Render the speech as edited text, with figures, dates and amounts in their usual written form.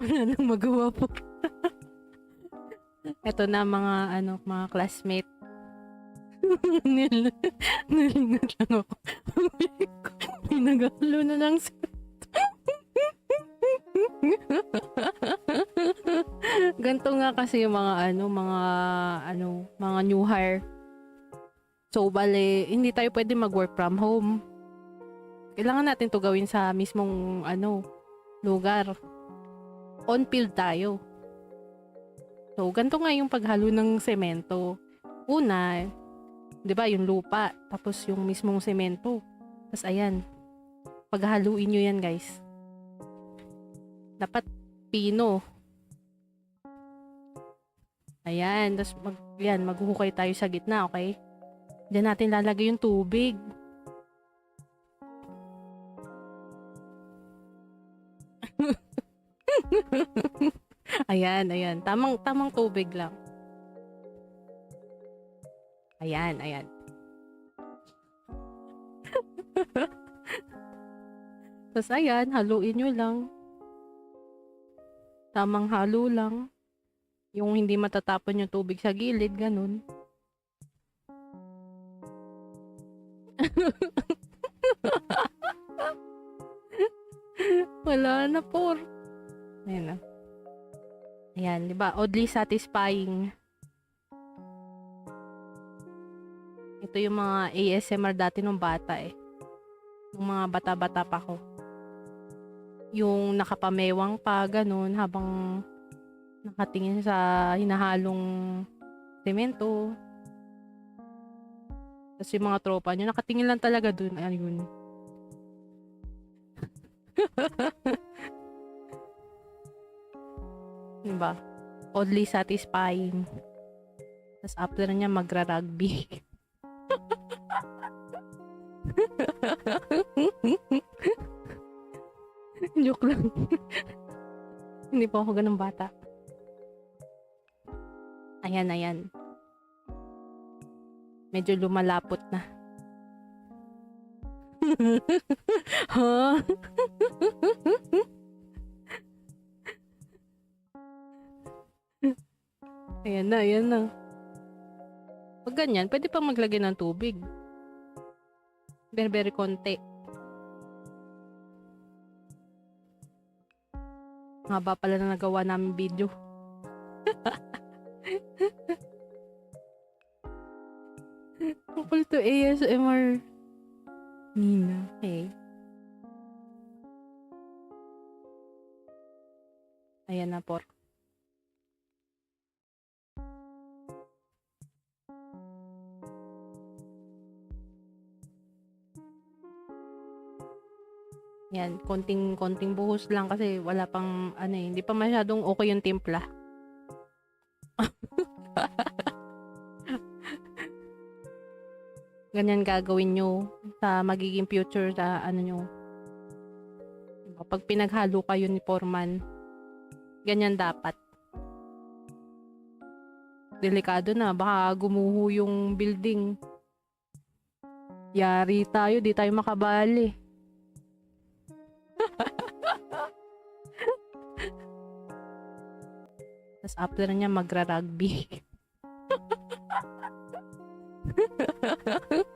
Wala nang magawa po. Eto na mga classmate. Nalingat lang ako. Pinagalo na lang sa ganito nga kasi yung mga new hire. So, bale, hindi tayo pwede mag-work from home. Kailangan natin to gawin sa mismong lugar. On field tayo. So, ganito nga yung paghalo ng semento. Una, 'di ba, yung lupa, tapos yung mismong semento. Tapos ayan, paghaluin nyo yan, guys. Dapat pino. Ayan, tapos maghuhukay tayo sa gitna, okay? Diyan natin lalagay yung tubig. Ayan. Tamang tubig lang. Ayan. Tapos ayan, haluin nyo lang. Tamang halo lang. Yung hindi matatapon yung tubig sa gilid, ganun. Wala na po. Ayan na. Ayan, di ba? Oddly satisfying. Ito yung mga ASMR dati nung bata eh. Nung mga bata-bata pa ko. Yung nakapamewang pa, ganun, habang nakatingin sa hinahalong semento. Tapos yung mga tropa nyo, nakatingin lang talaga dun. Ayun. Diba? Oddly satisfying. Tapos after niya magra-rugby. Joke lang. Hindi po ako ganun bata. Ayan. Medyo lumalapot na. Ha? Ayan na. Pag ganyan, pwede pa maglagay ng tubig. Very konti. Haba pala na nagawa namin video. Tungkol to ASMR. Nina. Hey. Ayan na, por. Yan, konting buhos lang kasi wala pang hindi pa masyadong okay yung timpla. Ganyan gagawin nyo sa magiging future sa nyo. Kapag pinaghalo kayo ni Foreman, ganyan dapat. Delikado na, baka gumuho yung building. Yari tayo, di tayo makabali. Tapos after niya magra-rugby.